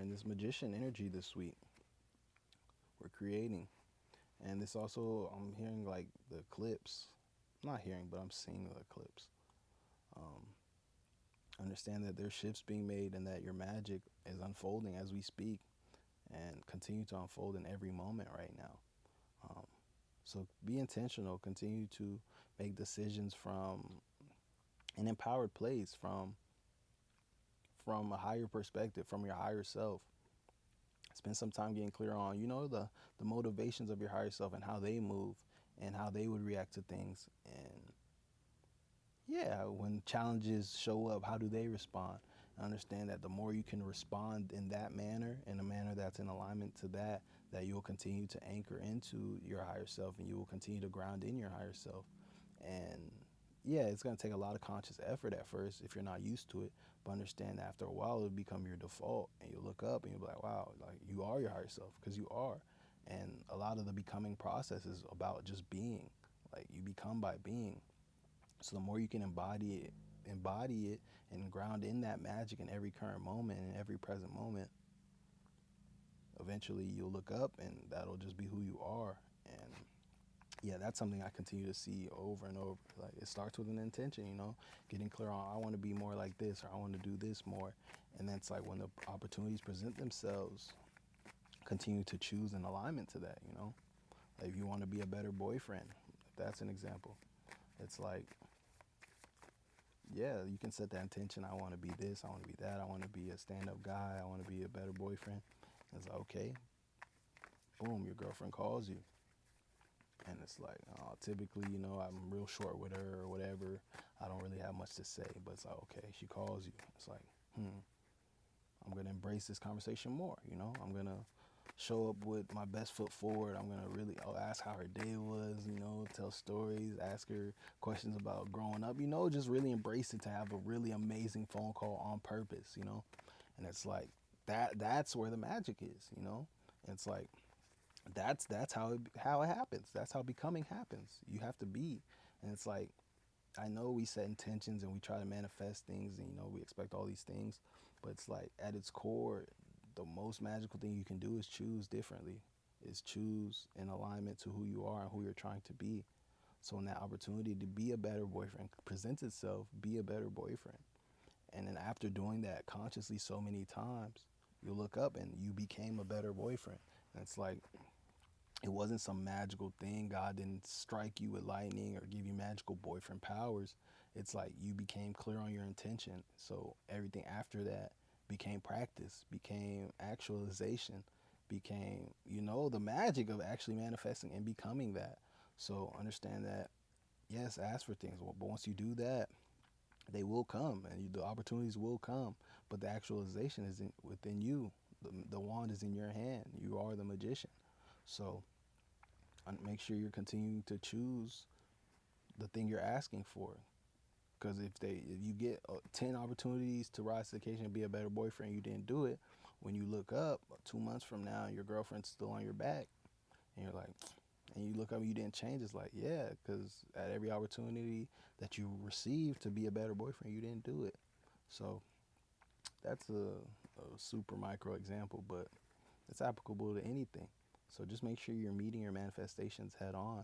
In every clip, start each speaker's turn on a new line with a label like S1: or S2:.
S1: in this magician energy this week. We're creating. And this also, I'm hearing like the eclipse. I'm not hearing, but I'm seeing the eclipse. Um, Understand that there's shifts being made and that your magic is unfolding as we speak and continue to unfold in every moment right now. Um, so be intentional. Continue to make decisions from an empowered place, from a higher perspective, from your higher self. Spend some time getting clear on, the motivations of your higher self and how they move and how they would react to things. And yeah, when challenges show up, how do they respond? And understand that the more you can respond in that manner, in a manner that's in alignment to that, that you'll continue to anchor into your higher self and you will continue to ground in your higher self. And yeah, it's going to take a lot of conscious effort at first if you're not used to it, but understand that after a while it'll become your default and you'll look up and you'll be like, wow, like you are your higher self because you are. And a lot of the becoming process is about just being. Like you become by being. So the more you can embody it and ground in that magic in every current moment and every present moment, eventually you'll look up and that'll just be who you are. And yeah, that's something I continue to see over and over. Like it starts with an intention, getting clear on I want to be more like this or I want to do this more. And then it's like when the opportunities present themselves, continue to choose in alignment to that. Like if you want to be a better boyfriend, that's an example. It's like, yeah, you can set that intention. I want to be this, I want to be that, I want to be a stand-up guy, I want to be a better boyfriend. It's like, okay, boom, your girlfriend calls you. And it's like, typically, I'm real short with her or whatever. I don't really have much to say, but it's like, okay, she calls you. It's like, I'm going to embrace this conversation more, I'm going to show up with my best foot forward. I'm going to really ask how her day was, tell stories, ask her questions about growing up, just really embrace it to have a really amazing phone call on purpose. And it's like, that's where the magic is. And it's like, that's how it happens. That's how becoming happens. You have to be. And it's like, I know we set intentions and we try to manifest things and we expect all these things, but it's like at its core, the most magical thing you can do is choose differently. Is choose in alignment to who you are and who you're trying to be. So when that opportunity to be a better boyfriend presents itself, be a better boyfriend. And then after doing that consciously so many times, you look up and you became a better boyfriend. And it's like, it wasn't some magical thing. God didn't strike you with lightning or give you magical boyfriend powers. It's like you became clear on your intention. So everything after that became practice, became actualization, became, the magic of actually manifesting and becoming that. So understand that, yes, ask for things. But once you do that, they will come and the opportunities will come. But the actualization is within you. The wand is in your hand. You are the magician. So make sure you're continuing to choose the thing you're asking for. Because if you get 10 opportunities to rise to the occasion and be a better boyfriend, you didn't do it. When you look up 2 months from now, your girlfriend's still on your back, and you're like, and you look up and you didn't change. It's like, yeah, because at every opportunity that you received to be a better boyfriend, you didn't do it. So that's a super micro example, but it's applicable to anything. So just make sure you're meeting your manifestations head on.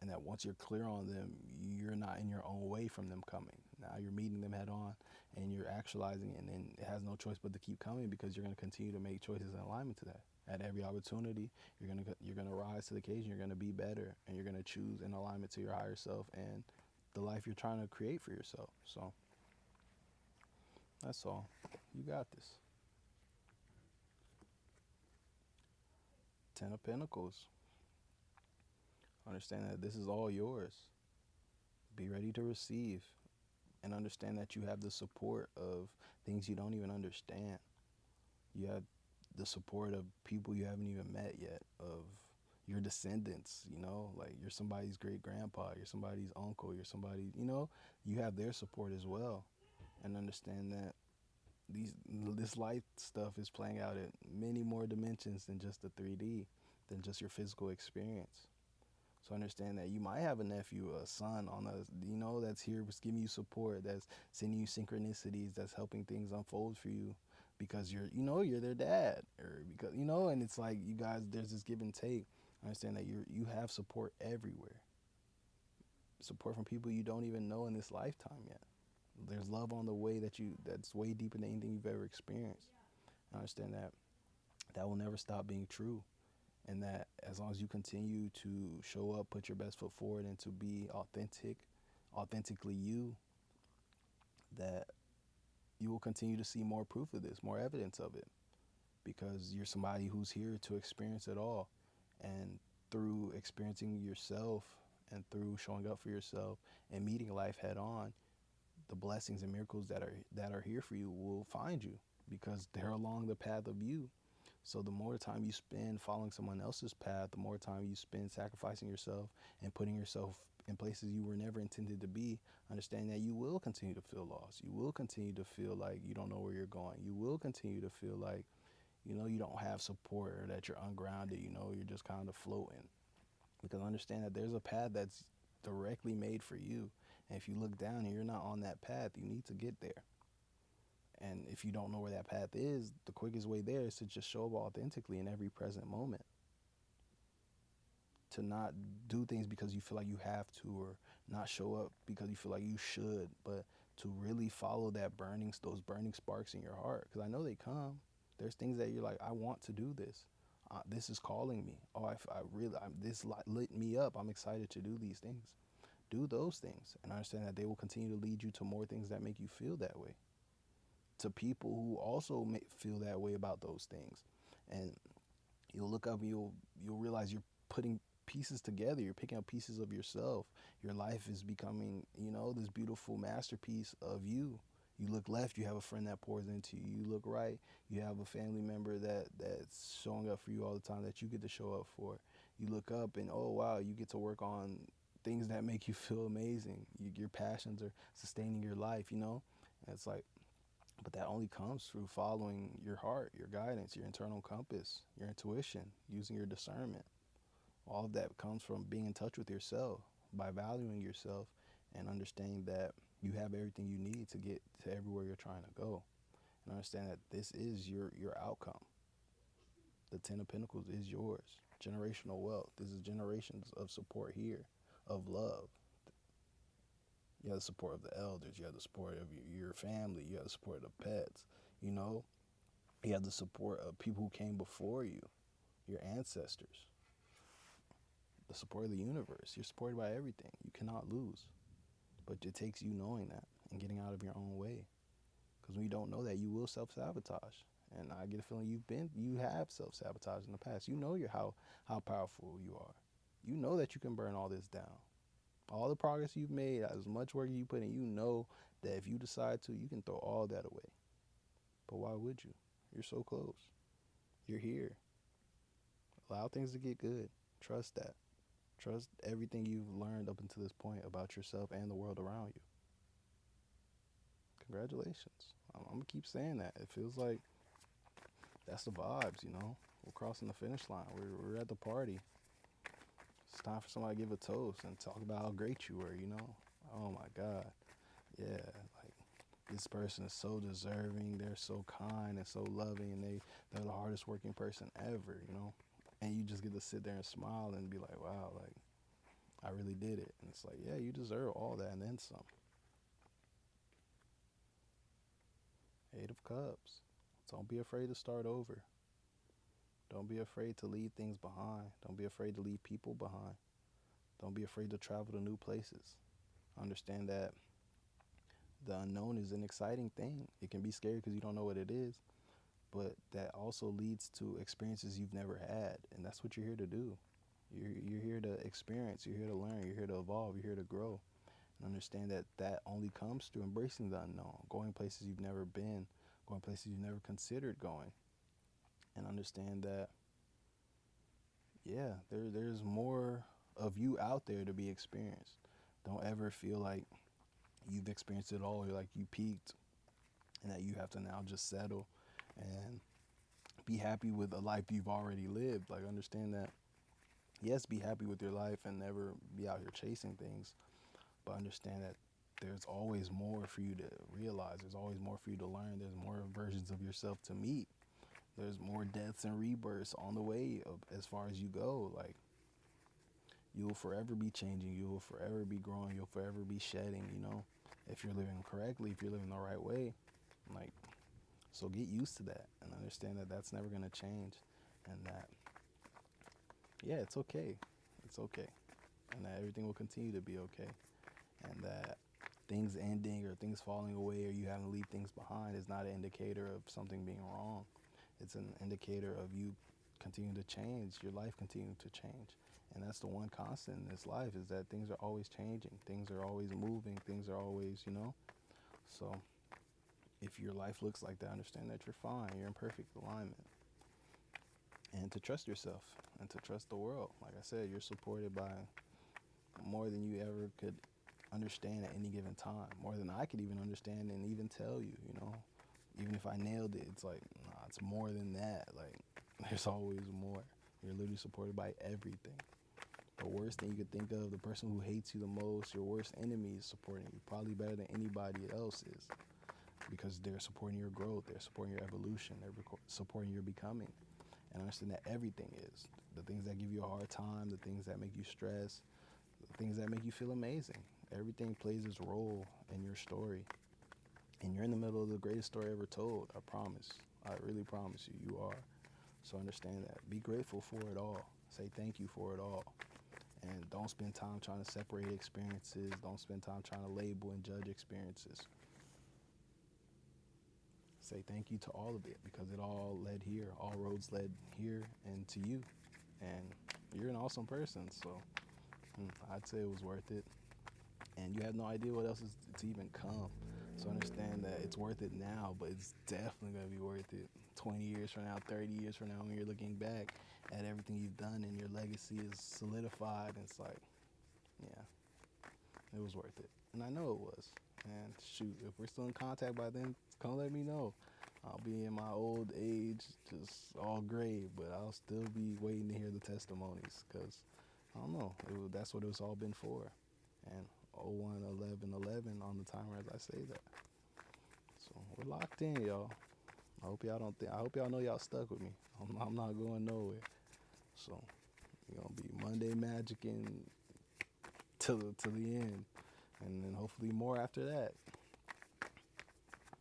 S1: And that once you're clear on them, you're not in your own way from them coming. Now you're meeting them head on and you're actualizing it, and then it has no choice but to keep coming because you're going to continue to make choices in alignment to that. At every opportunity, you're gonna rise to the occasion. You're gonna be better, and you're gonna choose in alignment to your higher self and the life you're trying to create for yourself. So that's all. You got this. Ten of Pentacles. Understand that this is all yours. Be ready to receive and understand that you have the support of things you don't even understand. You have the support of people you haven't even met yet, of your descendants, like you're somebody's great grandpa, you're somebody's uncle, you're somebody, you have their support as well. And understand that this life stuff is playing out at many more dimensions than just the 3D, than just your physical experience. So understand that you might have a nephew, a son on that's here, giving you support, that's sending you synchronicities, that's helping things unfold for you. because you're their dad, or because and it's like you guys, there's this give and take. I understand that you have support everywhere, support from people you don't even know in this lifetime yet. There's love on the way that's way deeper than anything you've ever experienced. I understand that that will never stop being true, and that as long as you continue to show up, put your best foot forward, and to be authentically you, that you will continue to see more proof of this, more evidence of it, because you're somebody who's here to experience it all. And through experiencing yourself and through showing up for yourself and meeting life head on, the blessings and miracles that are here for you will find you, because they're along the path of you. So the more time you spend following someone else's path, the more time you spend sacrificing yourself and putting yourself in places you were never intended to be, understand that you will continue to feel lost. You will continue to feel like you don't know where you're going. You will continue to feel like, you don't have support, or that you're ungrounded, you're just kind of floating. Because understand that there's a path that's directly made for you. And if you look down and you're not on that path, you need to get there. And if you don't know where that path is, the quickest way there is to just show up authentically in every present moment. To not do things because you feel like you have to, or not show up because you feel like you should, but to really follow those burning sparks in your heart. Because I know they come. There's things that you're like, I want to do this. This is calling me. Oh, this lit me up. I'm excited to do these things. Do those things, and understand that they will continue to lead you to more things that make you feel that way. To people who also feel that way about those things, and you'll look up and you'll realize you're putting pieces together. You're picking up pieces of yourself. Your life is becoming, this beautiful masterpiece of you. You look left, you have a friend that pours into you. You look right, you have a family member that's showing up for you all the time, that you get to show up for. You look up and, oh wow, you get to work on things that make you feel amazing. Your passions are sustaining your life, And it's like, but that only comes through following your heart, your guidance, your internal compass, your intuition, using your discernment. All of that comes from being in touch with yourself, by valuing yourself and understanding that you have everything you need to get to everywhere you're trying to go. And understand that this is your outcome. The Ten of Pentacles is yours. Generational wealth. This is generations of support here, of love. You have the support of the elders. You have the support of your family. You have the support of the pets. You have the support of people who came before you, your ancestors. The support of the universe. You're supported by everything. You cannot lose. But it takes you knowing that and getting out of your own way. Because when you don't know that, you will self-sabotage. And I get a feeling you have self-sabotaged in the past. You know how powerful you are. You know that you can burn all this down. All the progress you've made, as much work you put in, you know that if you decide to, you can throw all that away. But why would you? You're so close. You're here. Allow things to get good. Trust that. Trust everything you've learned up until this point about yourself and the world around you. Congratulations. I'm going to keep saying that. It feels like that's the vibes, We're crossing the finish line. We're at the party. It's time for somebody to give a toast and talk about how great you were, Oh my God. Yeah, like this person is so deserving. They're so kind and so loving, and they're the hardest working person ever, And you just get to sit there and smile and be like, wow, like I really did it. And it's like, yeah, you deserve all that and then some. Eight of Cups. Don't be afraid to start over. Don't be afraid to leave things behind. Don't be afraid to leave people behind. Don't be afraid to travel to new places. Understand that the unknown is an exciting thing. It can be scary because you don't know what it is, but that also leads to experiences you've never had, and that's what you're here to do. You're here to experience. You're here to learn. You're here to evolve. You're here to grow. And understand that only comes through embracing the unknown, going places you've never been, going places you've never considered going. And understand that, yeah, there's more of you out there to be experienced. Don't ever feel like you've experienced it all, or like you peaked, and that you have to now just settle and be happy with a life you've already lived. Like, understand that, yes, be happy with your life and never be out here chasing things, but understand that there's always more for you to realize. There's always more for you to learn. There's more versions of yourself to meet. There's more deaths and rebirths on the way as far as you go. Like, you will forever be changing. You will forever be growing. You'll forever be shedding, you know, if you're living correctly, if you're living the right way. Like, so get used to that and understand that that's never going to change, and that, yeah, it's okay. It's okay. And that everything will continue to be okay. And that things ending or things falling away or you having to leave things behind is not an indicator of something being wrong. It's an indicator of you continuing to change, your life continuing to change. And that's the one constant in this life, is that things are always changing. Things are always moving. Things are always, you know. So if your life looks like that, understand that you're fine. You're in perfect alignment. And to trust yourself and to trust the world. Like I said, you're supported by more than you ever could understand at any given time. More than I could even understand and even tell you, you know. Even if I nailed it, it's like, nah, it's more than that. Like, there's always more. You're literally supported by everything. The worst thing you could think of, the person who hates you the most, your worst enemy is supporting you, probably better than anybody else is, because they're supporting your growth, they're supporting your evolution, they're supporting your becoming. And understand that everything is. The things that give you a hard time, the things that make you stress, the things that make you feel amazing. Everything plays its role in your story. And you're in the middle of the greatest story ever told, I promise. I really promise you, you are. So understand that. Be grateful for it all. Say thank you for it all. And don't spend time trying to separate experiences. Don't spend time trying to label and judge experiences. Say thank you to all of it, because it all led here. All roads led here and to you. And you're an awesome person, so I'd say it was worth it. And you have no idea what else is to even come. So understand that it's worth it now, but it's definitely going to be worth it 20 years from now, 30 years from now, when you're looking back at everything you've done and your legacy is solidified. And it's like, yeah, it was worth it. And I know it was. And shoot, if we're still in contact by then, come let me know. I'll be in my old age, just all gray, but I'll still be waiting to hear the testimonies, because I don't know, that's what it's all been for. And 01/11/11 on the timer as I say that. So we're locked in, y'all. I hope y'all know y'all stuck with me. I'm not going nowhere. So we're gonna be Monday magicking till the end, and then hopefully more after that.